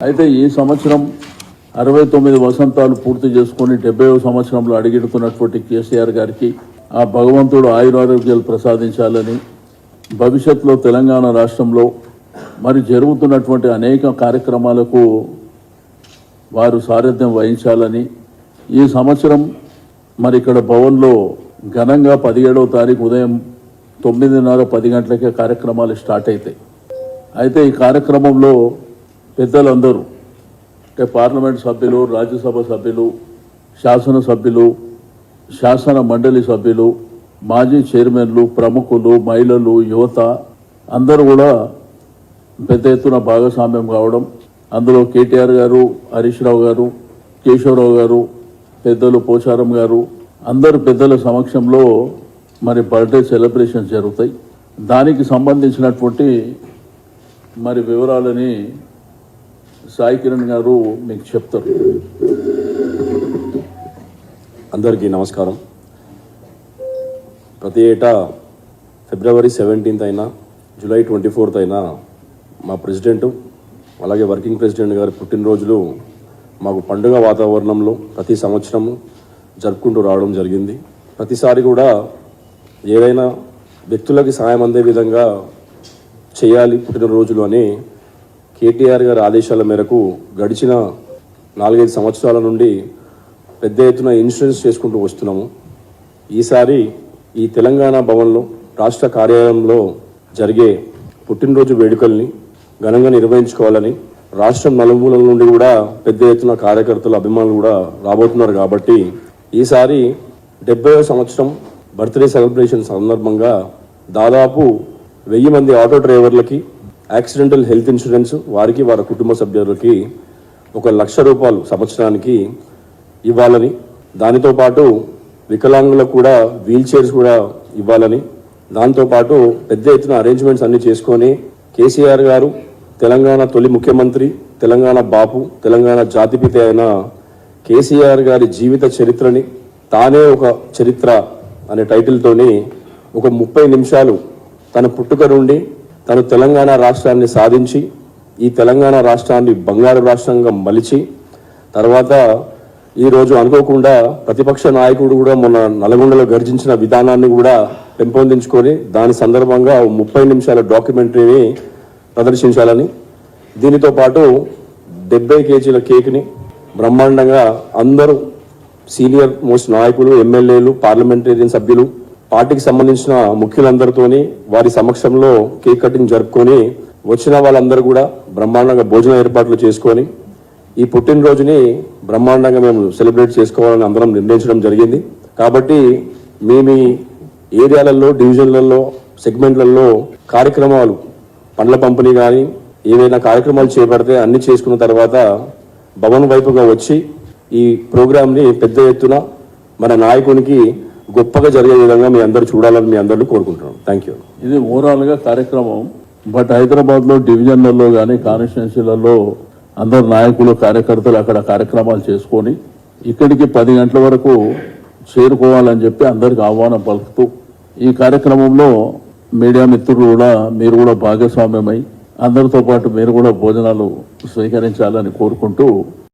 అయితే ఈ సంవత్సరం 69 వసంతాలు పూర్తి చేసుకుని 70వ సంవత్సరంలో అడిగిడుతున్నటువంటి కేసీఆర్ గారికి ఆ భగవంతుడు ఆయురారోగ్యాలు ప్రసాదించాలని, భవిష్యత్తులో తెలంగాణ రాష్ట్రంలో మరి జరుగుతున్నటువంటి అనేక కార్యక్రమాలకు వారు సారథ్యం వహించాలని, ఈ సంవత్సరం మరి ఇక్కడ భవన్లో ఘనంగా 17వ తారీఖు ఉదయం 9:30 10 గంటలకే కార్యక్రమాలు స్టార్ట్ అవుతాయి. అయితే ఈ కార్యక్రమంలో పెద్దలందరూ అంటే పార్లమెంట్ సభ్యులు, రాజ్యసభ సభ్యులు, శాసనసభ్యులు, శాసన మండలి సభ్యులు, మాజీ చైర్మన్లు, ప్రముఖులు, మహిళలు, యువత అందరూ కూడా పెద్ద ఎత్తున భాగస్వామ్యం కావడం, అందులో కేటీఆర్ గారు, హరీష్ రావు గారు, కేశవరావు గారు, పెద్దలు పోచారం గారు, అందరు పెద్దల సమక్షంలో మరి బర్త్డే సెలబ్రేషన్స్ జరుగుతాయి. దానికి సంబంధించినటువంటి మరి వివరాలని సాయి కిరణ్ గారు మీకు చెప్తారు. అందరికీ నమస్కారం. ప్రతి ఏటా ఫిబ్రవరి 17th అయినా జూలై 24th అయినా మా ప్రెసిడెంటు అలాగే వర్కింగ్ ప్రెసిడెంట్ గారి పుట్టినరోజులు మాకు పండుగ వాతావరణంలో ప్రతి సంవత్సరము జరుపుకుంటూ రావడం జరిగింది. ప్రతిసారి కూడా ఏదైనా వ్యక్తులకి సాయం అందే విధంగా చేయాలి పుట్టినరోజులు అని కేటీఆర్ గారి ఆదేశాల మేరకు గడిచిన 4-5 సంవత్సరాల నుండి పెద్ద ఎత్తున ఇన్సూరెన్స్ చేసుకుంటూ వస్తున్నాము. ఈసారి ఈ తెలంగాణ భవన్లో రాష్ట్ర కార్యాలయంలో జరిగే పుట్టినరోజు వేడుకల్ని ఘనంగా నిర్వహించుకోవాలని రాష్ట్రం నలుమూలల నుండి కూడా పెద్ద ఎత్తున కార్యకర్తలు, అభిమానులు కూడా రాబోతున్నారు. కాబట్టి ఈసారి 70వ సంవత్సరం బర్త్డే సెలబ్రేషన్ సందర్భంగా దాదాపు 1000 మంది ఆటో డ్రైవర్లకి యాక్సిడెంటల్ హెల్త్ ఇన్సూరెన్స్, వారికి వారి కుటుంబ సభ్యులకి 1 లక్ష రూపాయలు సంవత్సరానికి ఇవ్వాలని, దానితో పాటు వికలాంగులకు కూడా వీల్ చైర్స్ కూడా ఇవ్వాలని, దాంతోపాటు పెద్ద ఎత్తున అరేంజ్మెంట్స్ అన్ని చేసుకొని కేసీఆర్ గారు తెలంగాణ తొలి ముఖ్యమంత్రి, తెలంగాణ బాపు, తెలంగాణ జాతిపిత అయిన కేసీఆర్ గారి జీవిత చరిత్రని తానే ఒక చరిత్ర అనే టైటిల్తోని ఒక 30 నిమిషాలు తన పుట్టుక నుండి తను తెలంగాణ రాష్ట్రాన్ని సాధించి ఈ తెలంగాణ రాష్ట్రాన్ని బంగారు రాష్ట్రంగా మలిచి తర్వాత ఈరోజు అనుకోకుండా ప్రతిపక్ష నాయకుడు కూడా మొన్న నల్గొండలో గర్జించిన విధానాన్ని కూడా పెంపొందించుకొని దాని సందర్భంగా 30 నిమిషాల డాక్యుమెంటరీని ప్రదర్శించాలని, దీనితో పాటు 70 కేజీల కేక్ని బ్రహ్మాండంగా అందరూ సీనియర్ మోస్ట్ నాయకులు, ఎమ్మెల్యేలు, పార్లమెంటేరియన్ సభ్యులు, పార్టీకి సంబంధించిన ముఖ్యులందరితోని వారి సమక్షంలో కేక్ కటింగ్ జరుపుకొని వచ్చిన వాళ్ళందరూ కూడా బ్రహ్మాండంగా భోజన ఏర్పాట్లు చేసుకొని ఈ పుట్టినరోజుని బ్రహ్మాండంగా మేము సెలబ్రేట్ చేసుకోవాలని అందరం నిర్ణయించడం జరిగింది. కాబట్టి మేము ఏరియాలలో, డివిజన్లలో, సెగ్మెంట్లలో కార్యక్రమాలు, పండ్ల పంపిణీ కానీ ఏవైనా కార్యక్రమాలు చేపడితే అన్ని చేసుకున్న తర్వాత భవన్ వైపుగా వచ్చి ఈ ప్రోగ్రామ్ని పెద్ద ఎత్తున మన నాయకునికి గొప్పగా జరిగే విధంగా మీ అందరూ చూడాలని మీ అందరినీ కోరుకుంటున్నాం. Thank you. ఇది ఓవరాల్గా కార్యక్రమం. బట్ హైదరాబాద్లో డివిజన్లలో కానీ కాన్స్టిట్యున్సీలలో అందరు నాయకులు, కార్యకర్తలు అక్కడ కార్యక్రమాలు చేసుకొని ఇక్కడికి 10 గంటల వరకు చేరుకోవాలని చెప్పి అందరికి ఆహ్వానం పలుకుతూ ఈ కార్యక్రమంలో మీడియా మిత్రులు కూడా మీరు కూడా భాగస్వామ్యమై అందరితో పాటు మీరు కూడా భోజనాలు స్వీకరించాలని కోరుకుంటూ